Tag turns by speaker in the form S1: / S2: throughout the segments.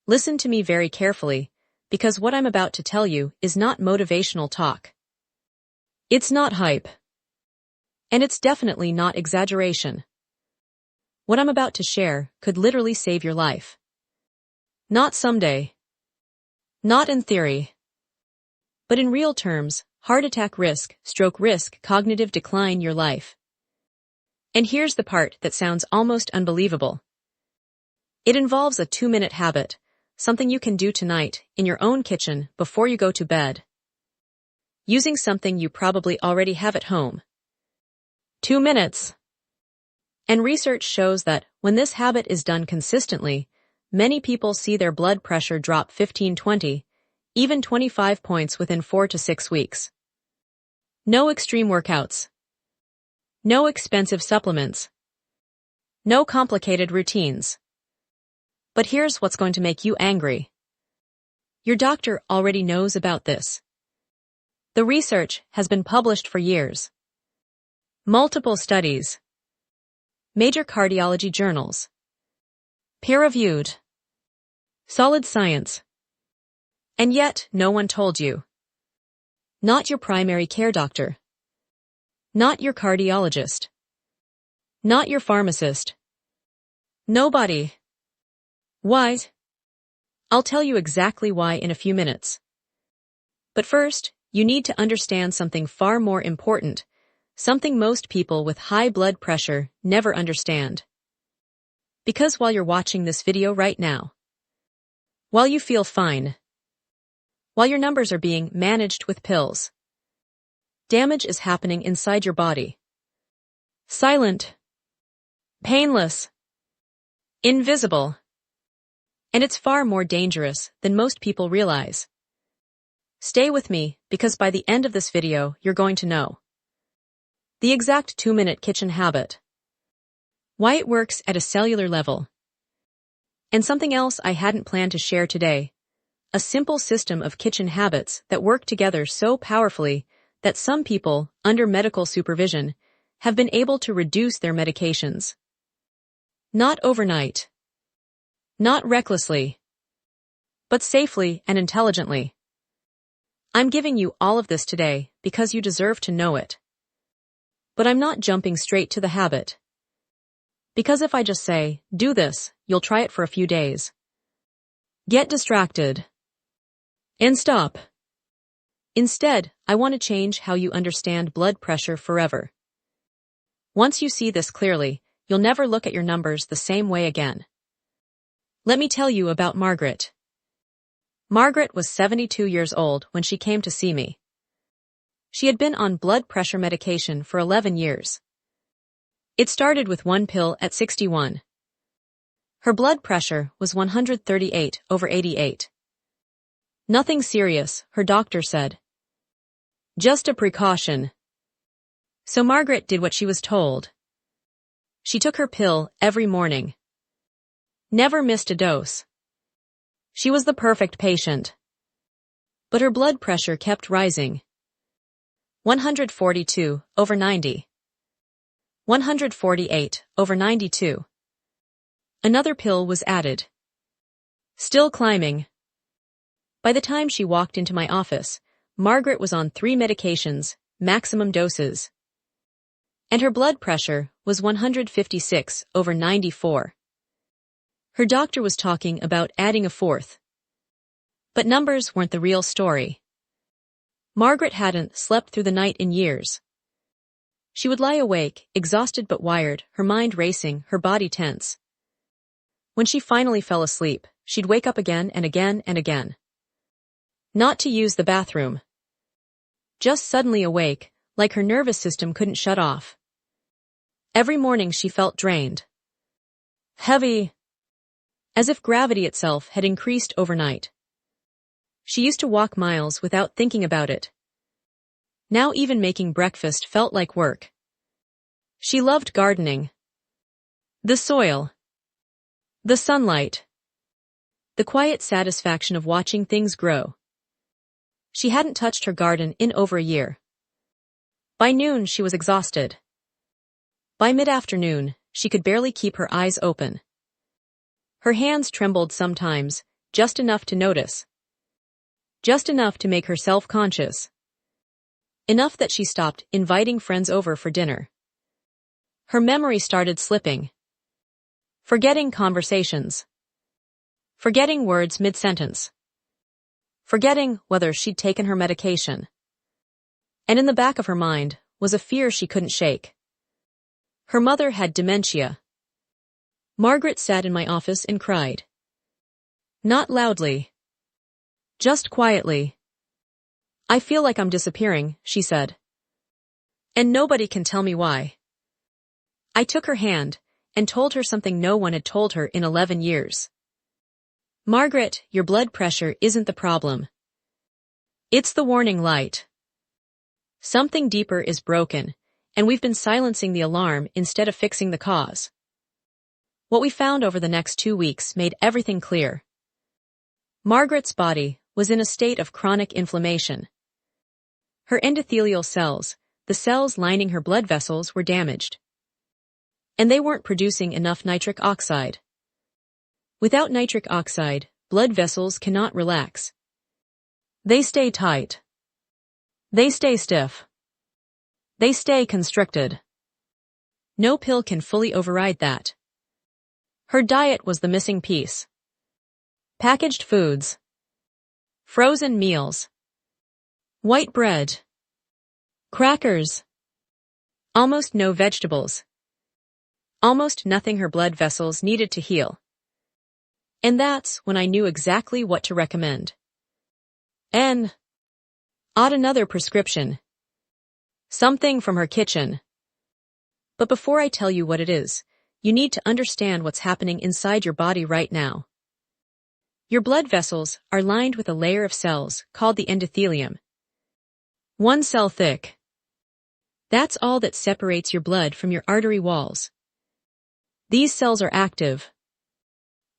S1: Listen to me very carefully, because what I'm about to tell you is not motivational talk. It's not hype. And it's definitely not exaggeration. What I'm about to share could literally save your life. Not someday. Not in theory. But in real terms, heart attack risk, stroke risk, cognitive decline your life. And here's the part that sounds almost unbelievable. It involves a 2-minute habit, something you can do tonight, in your own kitchen, before you go to bed. Using something you probably already have at home. 2 minutes. And research shows that, when this habit is done consistently, many people see their blood pressure drop 15-20, even 25 points within 4 to 6 weeks. No extreme workouts. No expensive supplements. No complicated routines. But here's what's going to make you angry. Your doctor already knows about this. The research has been published for years. Multiple studies. Major cardiology journals. Peer-reviewed. Solid science. And yet, no one told you. Not your primary care doctor. Not your cardiologist. Not your pharmacist. Nobody. Why? I'll tell you exactly why in a few minutes. But first, you need to understand something far more important, something most people with high blood pressure never understand. Because while you're watching this video right now, while you feel fine, while your numbers are being managed with pills, damage is happening inside your body. Silent, painless, invisible. And it's far more dangerous than most people realize. Stay with me, because by the end of this video, you're going to know the exact 2-minute kitchen habit, why it works at a cellular level, and something else I hadn't planned to share today, a simple system of kitchen habits that work together so powerfully that some people, under medical supervision, have been able to reduce their medications. Not overnight. Not recklessly, but safely and intelligently. I'm giving you all of this today because you deserve to know it. But I'm not jumping straight to the habit. Because if I just say, do this, you'll try it for a few days. Get distracted. And stop. Instead, I want to change how you understand blood pressure forever. Once you see this clearly, you'll never look at your numbers the same way again. Let me tell you about Margaret. Margaret was 72 years old when she came to see me. She had been on blood pressure medication for 11 years. It started with 1 pill at 61. Her blood pressure was 138/88. Nothing serious, her doctor said. Just a precaution. So Margaret did what she was told. She took her pill every morning. Never missed a dose. She was the perfect patient. But her blood pressure kept rising. 142/90. 148/92. Another pill was added. Still climbing. By the time she walked into my office, Margaret was on 3 medications, maximum doses. And her blood pressure was 156/94. Her doctor was talking about adding a 4th. But numbers weren't the real story. Margaret hadn't slept through the night in years. She would lie awake, exhausted but wired, her mind racing, her body tense. When she finally fell asleep, she'd wake up again and again and again. Not to use the bathroom. Just suddenly awake, like her nervous system couldn't shut off. Every morning she felt drained. Heavy. As if gravity itself had increased overnight. She used to walk miles without thinking about it. Now even making breakfast felt like work. She loved gardening. The soil. The sunlight. The quiet satisfaction of watching things grow. She hadn't touched her garden in over a year. By noon she was exhausted. By mid-afternoon, she could barely keep her eyes open. Her hands trembled sometimes, just enough to notice. Just enough to make her self-conscious. Enough that she stopped inviting friends over for dinner. Her memory started slipping. Forgetting conversations. Forgetting words mid-sentence. Forgetting whether she'd taken her medication. And in the back of her mind was a fear she couldn't shake. Her mother had dementia. Margaret sat in my office and cried. Not loudly. Just quietly. I feel like I'm disappearing, she said. And nobody can tell me why. I took her hand and told her something no one had told her in 11 years. Margaret, your blood pressure isn't the problem. It's the warning light. Something deeper is broken, and we've been silencing the alarm instead of fixing the cause. What we found over the next 2 weeks made everything clear. Margaret's body was in a state of chronic inflammation. Her endothelial cells, the cells lining her blood vessels, were damaged. And they weren't producing enough nitric oxide. Without nitric oxide, blood vessels cannot relax. They stay tight. They stay stiff. They stay constricted. No pill can fully override that. Her diet was the missing piece. Packaged foods. Frozen meals. White bread. Crackers. Almost no vegetables. Almost nothing her blood vessels needed to heal. And that's when I knew exactly what to recommend. Odd another prescription. Something from her kitchen. But before I tell you what it is, you need to understand what's happening inside your body right now. Your blood vessels are lined with a layer of cells called the endothelium. 1 cell thick. That's all that separates your blood from your artery walls. These cells are active.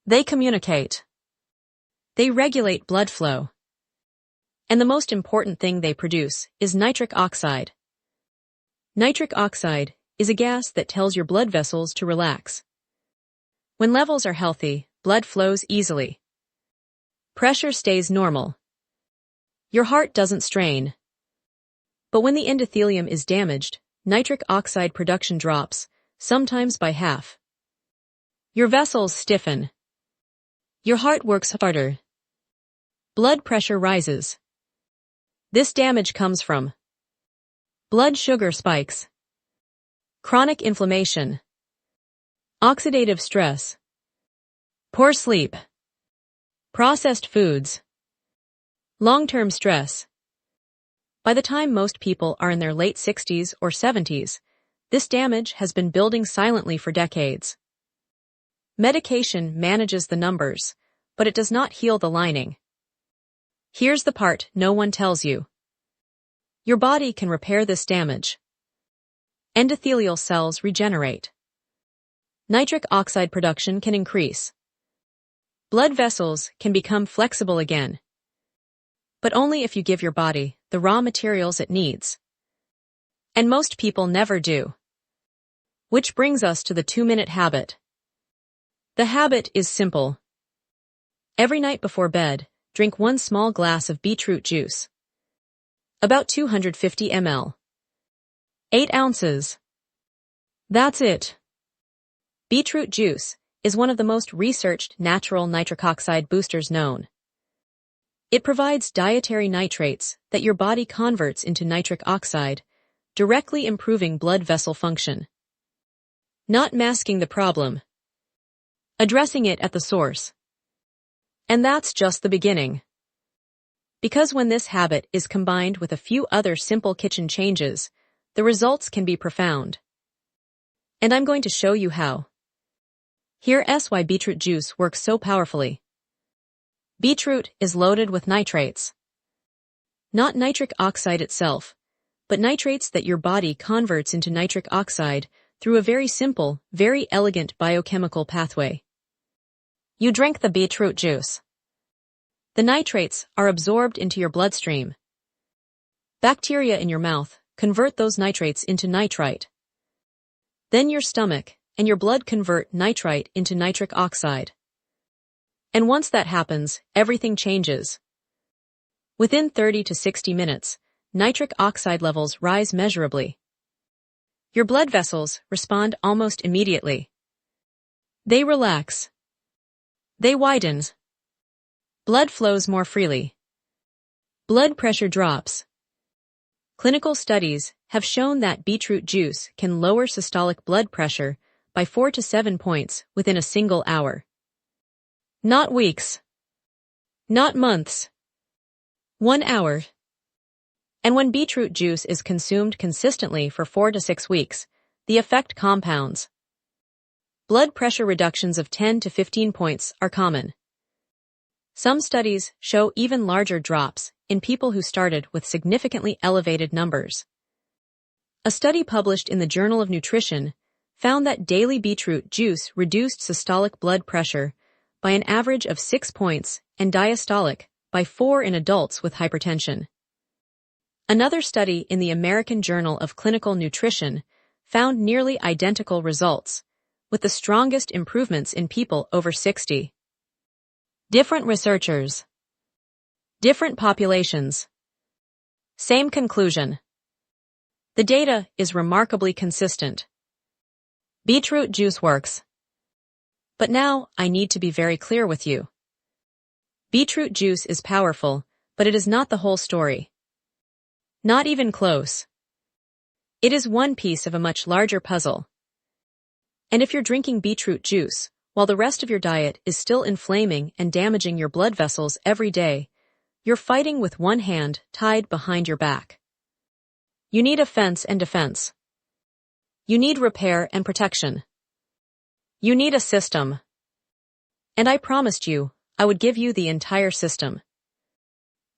S1: They communicate. They regulate blood flow. And the most important thing they produce is nitric oxide. Nitric oxide is a gas that tells your blood vessels to relax. When levels are healthy, blood flows easily. Pressure stays normal. Your heart doesn't strain. But when the endothelium is damaged, nitric oxide production drops, sometimes by half. Your vessels stiffen. Your heart works harder. Blood pressure rises. This damage comes from blood sugar spikes, chronic inflammation, oxidative stress, poor sleep, processed foods, long-term stress. By the time most people are in their late 60s or 70s, this damage has been building silently for decades. Medication manages the numbers, but it does not heal the lining. Here's the part no one tells you. Your body can repair this damage. Endothelial cells regenerate. Nitric oxide production can increase. Blood vessels can become flexible again. But only if you give your body the raw materials it needs. And most people never do. Which brings us to the 2-minute habit. The habit is simple. Every night before bed, drink 1 small glass of beetroot juice. About 250 ml. 8 ounces. That's it. Beetroot juice is one of the most researched natural nitric oxide boosters known. It provides dietary nitrates that your body converts into nitric oxide, directly improving blood vessel function. Not masking the problem. Addressing it at the source. And that's just the beginning. Because when this habit is combined with a few other simple kitchen changes, the results can be profound. And I'm going to show you how. Here's why beetroot juice works so powerfully. Beetroot is loaded with nitrates. Not nitric oxide itself, but nitrates that your body converts into nitric oxide through a very simple, very elegant biochemical pathway. You drink the beetroot juice. The nitrates are absorbed into your bloodstream. Bacteria in your mouth convert those nitrates into nitrite. Then your stomach and your blood convert nitrite into nitric oxide. And once that happens, everything changes. Within 30 to 60 minutes, nitric oxide levels rise measurably. Your blood vessels respond almost immediately. They relax. They widen. Blood flows more freely. Blood pressure drops. Clinical studies have shown that beetroot juice can lower systolic blood pressure by 4 to 7 points within a single hour. Not weeks. Not months. 1 hour. And when beetroot juice is consumed consistently for 4 to 6 weeks, the effect compounds. Blood pressure reductions of 10 to 15 points are common. Some studies show even larger drops in people who started with significantly elevated numbers. A study published in the Journal of Nutrition found that daily beetroot juice reduced systolic blood pressure by an average of 6 points and diastolic by 4 in adults with hypertension. Another study in the American Journal of Clinical Nutrition found nearly identical results, with the strongest improvements in people over 60. Different researchers. Different populations. Same conclusion. The data is remarkably consistent. Beetroot juice works. But now I need to be very clear with you. Beetroot juice is powerful, but it is not the whole story. Not even close. It is one piece of a much larger puzzle. And if you're drinking beetroot juice, while the rest of your diet is still inflaming and damaging your blood vessels every day, you're fighting with one hand tied behind your back. You need offense and defense. You need repair and protection. You need a system. And I promised you I would give you the entire system.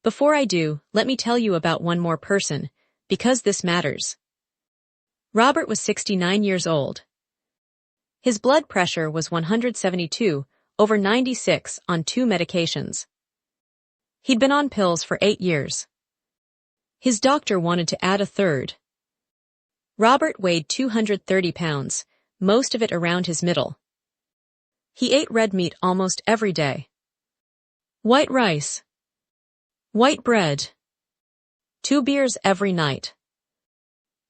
S1: Before I do, let me tell you about one more person, because this matters. Robert was 69 years old. His blood pressure was 172/96 on 2 medications. He'd been on pills for 8 years. His doctor wanted to add a third. Robert weighed 230 pounds, most of it around his middle. He ate red meat almost every day. White rice. White bread. 2 beers every night.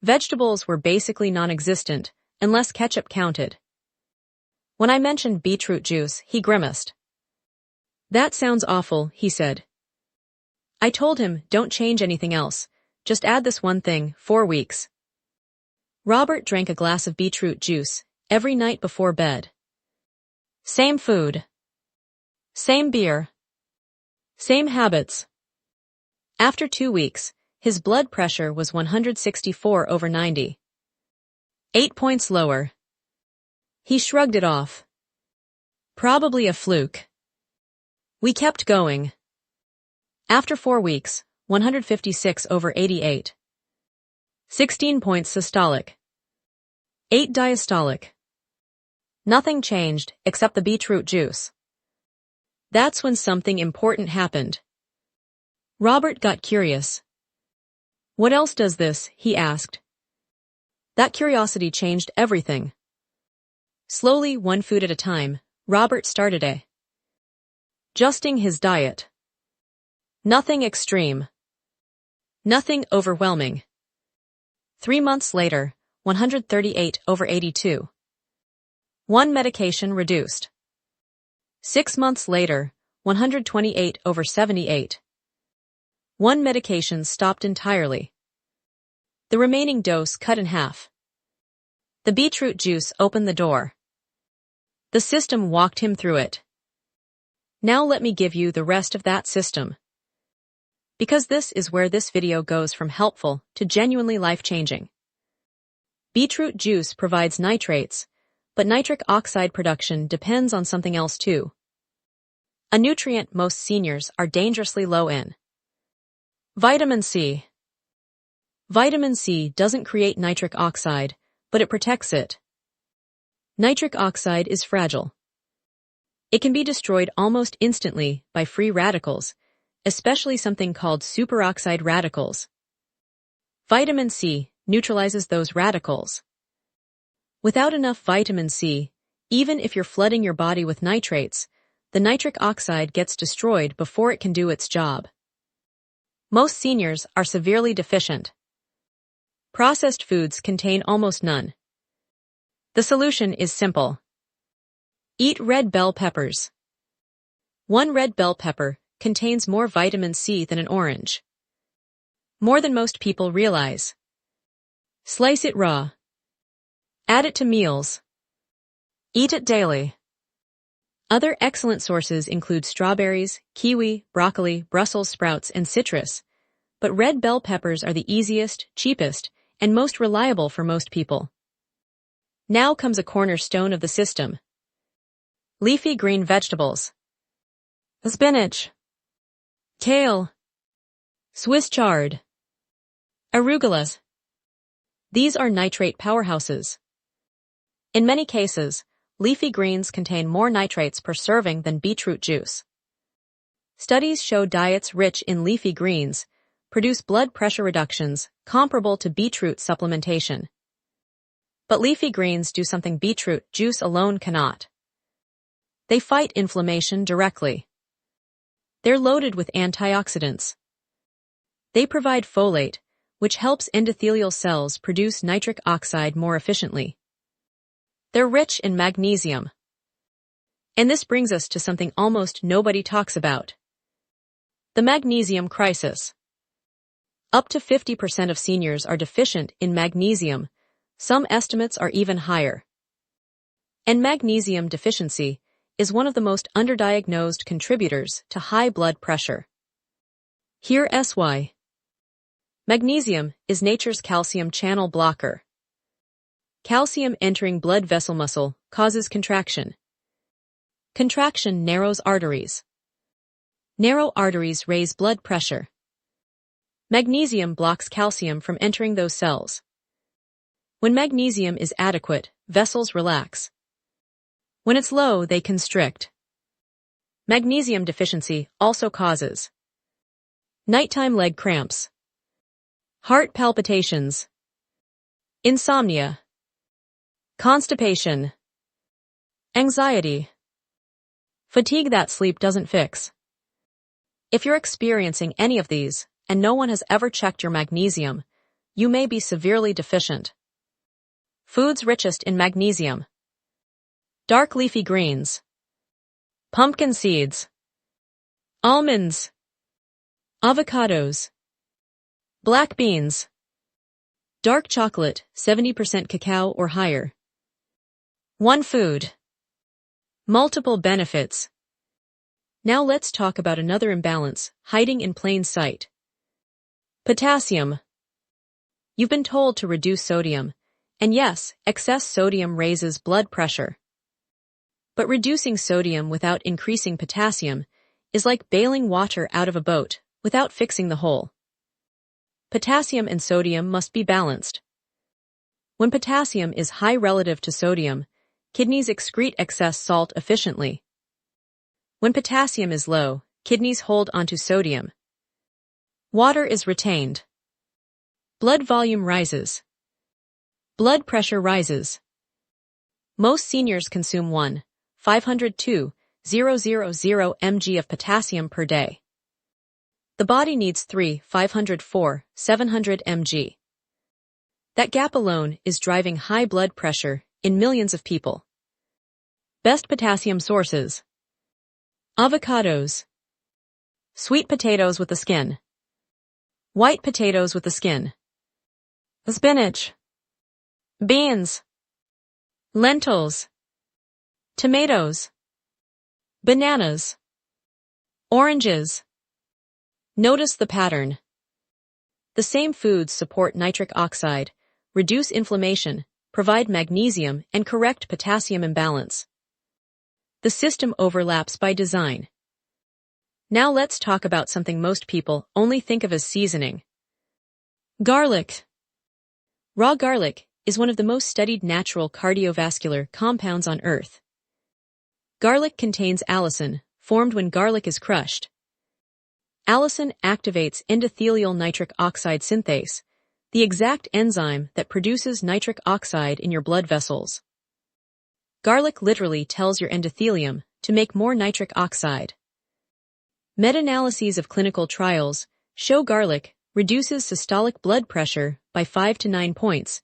S1: Vegetables were basically non-existent, unless ketchup counted. When I mentioned beetroot juice, he grimaced. That sounds awful, he said. I told him, don't change anything else, just add this one thing, 4 weeks. Robert drank a glass of beetroot juice every night before bed. Same food. Same beer. Same habits. After 2 weeks, his blood pressure was 164/90. 8 points lower. He shrugged it off. Probably a fluke. We kept going. After 4 weeks, 156/88. 16 points systolic. 8 diastolic. Nothing changed except the beetroot juice. That's when something important happened. Robert got curious. What else does this? He asked. That curiosity changed everything. Slowly, one food at a time, Robert started adjusting his diet. Nothing extreme. Nothing overwhelming. 3 months later, 138/82. 1 medication reduced. 6 months later, 128/78. 1 medication stopped entirely. The remaining dose cut in half. The beetroot juice opened the door. The system walked him through it. Now let me give you the rest of that system. Because this is where this video goes from helpful to genuinely life-changing. Beetroot juice provides nitrates, but nitric oxide production depends on something else too. A nutrient most seniors are dangerously low in. Vitamin C. Vitamin C doesn't create nitric oxide, but it protects it. Nitric oxide is fragile. It can be destroyed almost instantly by free radicals, especially something called superoxide radicals. Vitamin C neutralizes those radicals. Without enough vitamin C, even if you're flooding your body with nitrates, the nitric oxide gets destroyed before it can do its job. Most seniors are severely deficient. Processed foods contain almost none. The solution is simple. Eat red bell peppers. One red bell pepper contains more vitamin C than an orange. More than most people realize. Slice it raw. Add it to meals. Eat it daily. Other excellent sources include strawberries, kiwi, broccoli, Brussels sprouts, and citrus, but red bell peppers are the easiest, cheapest, and most reliable for most people. Now comes a cornerstone of the system. Leafy green vegetables. Spinach. Kale. Swiss chard. Arugula. These are nitrate powerhouses. In many cases, leafy greens contain more nitrates per serving than beetroot juice. Studies show diets rich in leafy greens produce blood pressure reductions comparable to beetroot supplementation. But leafy greens do something beetroot juice alone cannot. They fight inflammation directly. They're loaded with antioxidants. They provide folate, which helps endothelial cells produce nitric oxide more efficiently. They're rich in magnesium. And this brings us to something almost nobody talks about. The magnesium crisis. Up to 50% of seniors are deficient in magnesium. Some estimates are even higher. And magnesium deficiency is one of the most underdiagnosed contributors to high blood pressure. Here's why. Magnesium is nature's calcium channel blocker. Calcium entering blood vessel muscle causes contraction. Contraction narrows arteries. Narrow arteries raise blood pressure. Magnesium blocks calcium from entering those cells. When magnesium is adequate, vessels relax. When it's low, they constrict. Magnesium deficiency also causes nighttime leg cramps, heart palpitations, insomnia, constipation, anxiety, fatigue that sleep doesn't fix. If you're experiencing any of these, and no one has ever checked your magnesium, you may be severely deficient. Foods richest in magnesium. Dark leafy greens. Pumpkin seeds. Almonds. Avocados. Black beans. Dark chocolate, 70% cacao or higher. One food. Multiple benefits. Now let's talk about another imbalance hiding in plain sight. Potassium. You've been told to reduce sodium, and yes, excess sodium raises blood pressure. But reducing sodium without increasing potassium is like bailing water out of a boat without fixing the hole. Potassium and sodium must be balanced. When potassium is high relative to sodium, kidneys excrete excess salt efficiently. When potassium is low, kidneys hold onto sodium. Water is retained. Blood volume rises. Blood pressure rises. Most seniors consume 502,000 mg of potassium per day. The body needs 504,700 mg. That gap alone is driving high blood pressure in millions of people. Best potassium sources. Avocados. Sweet potatoes with the skin. White potatoes with the skin. Spinach. Beans. Lentils. Tomatoes. Bananas. Oranges. Notice the pattern. The same foods support nitric oxide, reduce inflammation, provide magnesium, and correct potassium imbalance. The system overlaps by design. Now let's talk about something most people only think of as seasoning. Garlic. Raw garlic is one of the most studied natural cardiovascular compounds on Earth. Garlic contains allicin, formed when garlic is crushed. Allicin activates endothelial nitric oxide synthase, the exact enzyme that produces nitric oxide in your blood vessels. Garlic literally tells your endothelium to make more nitric oxide. Meta-analyses of clinical trials show garlic reduces systolic blood pressure by 5 to 9 points,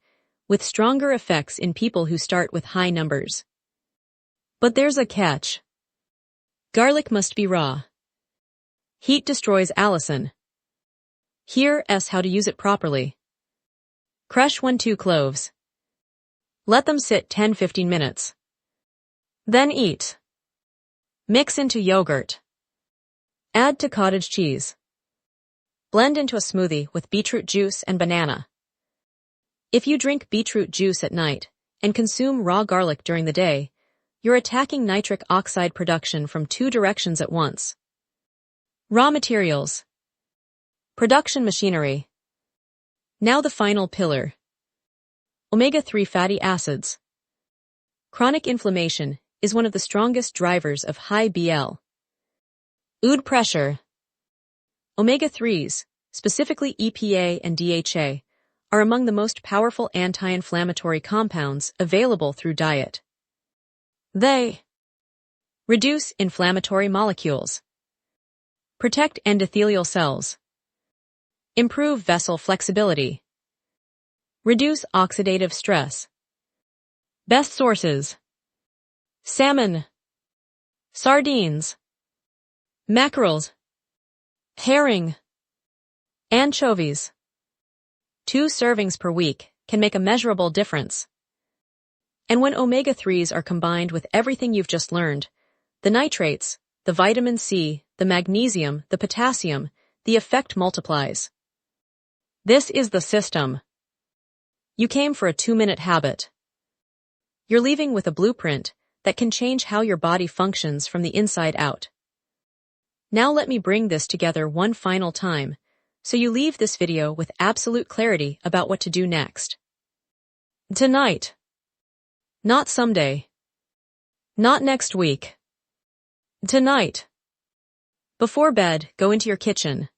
S1: with stronger effects in people who start with high numbers. But there's a catch. Garlic must be raw. Heat destroys allicin. Here's how to use it properly. Crush 1-2 cloves. Let them sit 10-15 minutes. Then eat. Mix into yogurt. Add to cottage cheese. Blend into a smoothie with beetroot juice and banana. If you drink beetroot juice at night and consume raw garlic during the day, you're attacking nitric oxide production from 2 directions at once. Raw materials. Production machinery. Now the final pillar. Omega-3 fatty acids. Chronic inflammation is one of the strongest drivers of high BL. Ood pressure. Omega-3s, specifically EPA and DHA, are among the most powerful anti-inflammatory compounds available through diet. They reduce inflammatory molecules, protect endothelial cells, improve vessel flexibility, reduce oxidative stress. Best sources: salmon, sardines, mackerels, herring, anchovies. 2 servings per week can make a measurable difference. And when omega-3s are combined with everything you've just learned, the nitrates, the vitamin C, the magnesium, the potassium, the effect multiplies. This is the system. You came for a 2-minute habit. You're leaving with a blueprint that can change how your body functions from the inside out. Now let me bring this together one final time, so you leave this video with absolute clarity about what to do next. Tonight. Not someday. Not next week. Tonight. Before bed, go into your kitchen.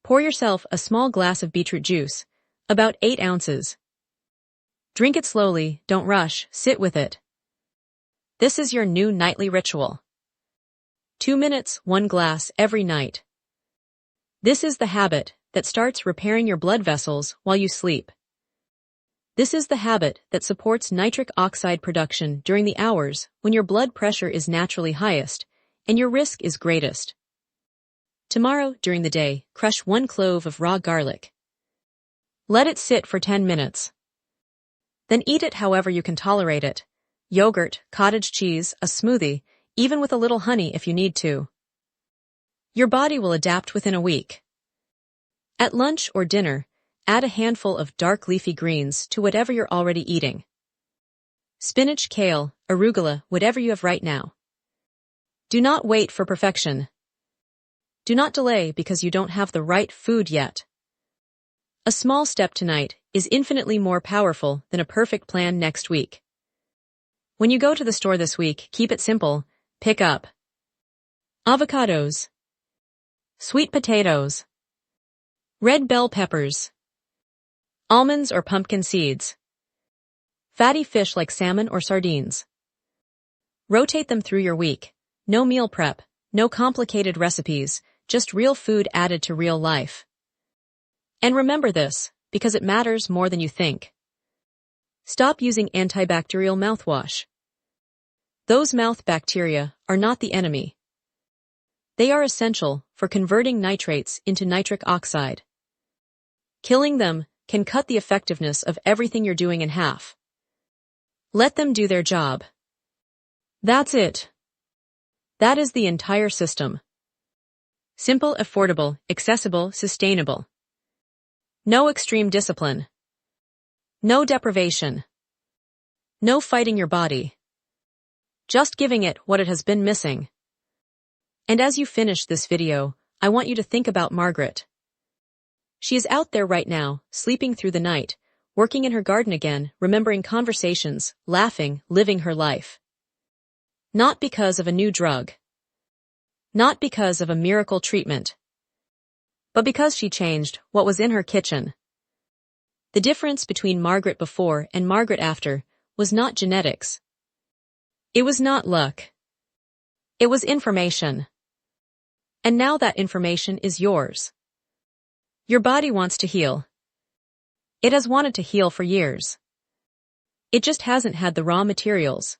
S1: Pour yourself a small glass of beetroot juice, about 8 ounces. Drink it slowly, don't rush, sit with it. This is your new nightly ritual. 2 minutes, 1 glass every night. This is the habit that starts repairing your blood vessels while you sleep. This is the habit that supports nitric oxide production during the hours when your blood pressure is naturally highest and your risk is greatest. Tomorrow, during the day, crush 1 clove of raw garlic. Let it sit for 10 minutes. Then eat it however you can tolerate it. Yogurt, cottage cheese, a smoothie, even with a little honey if you need to. Your body will adapt within a week. At lunch or dinner, add a handful of dark leafy greens to whatever you're already eating. Spinach, kale, arugula, whatever you have right now. Do not wait for perfection. Do not delay because you don't have the right food yet. A small step tonight is infinitely more powerful than a perfect plan next week. When you go to the store this week, keep it simple. Pick up avocados, sweet potatoes, red bell peppers, almonds or pumpkin seeds, fatty fish like salmon or sardines. Rotate them through your week. No meal prep, no complicated recipes, just real food added to real life. And remember this, because it matters more than you think. Stop using antibacterial mouthwash. Those mouth bacteria are not the enemy. They are essential for converting nitrates into nitric oxide. Killing them can cut the effectiveness of everything you're doing in half. Let them do their job. That's it. That is the entire system. Simple, affordable, accessible, sustainable. No extreme discipline. No deprivation. No fighting your body. Just giving it what it has been missing. And as you finish this video, I want you to think about Margaret. She is out there right now, sleeping through the night, working in her garden again, remembering conversations, laughing, living her life. Not because of a new drug. Not because of a miracle treatment. But because she changed what was in her kitchen. The difference between Margaret before and Margaret after was not genetics. It was not luck. It was information. And now that information is yours. Your body wants to heal. It has wanted to heal for years. It just hasn't had the raw materials.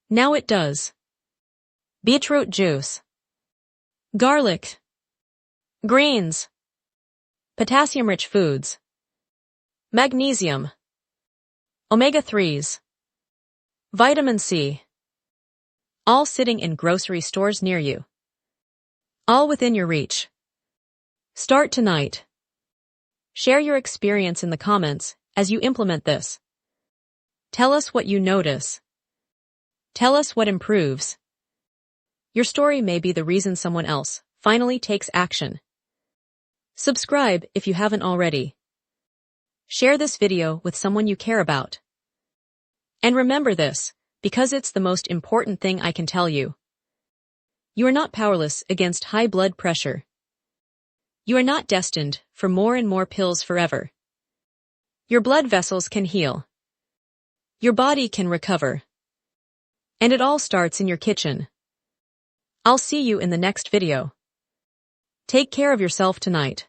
S1: Now it does. Beetroot juice. Garlic. Greens. Potassium-rich foods. Magnesium. Omega-3s. Vitamin C. All sitting in grocery stores near you. All within your reach. Start tonight. Share your experience in the comments as you implement this. Tell us what you notice. Tell us what improves. Your story may be the reason someone else finally takes action. Subscribe if you haven't already. Share this video with someone you care about. And remember this, because it's the most important thing I can tell you. You are not powerless against high blood pressure. You are not destined for more and more pills forever. Your blood vessels can heal. Your body can recover. And it all starts in your kitchen. I'll see you in the next video. Take care of yourself tonight.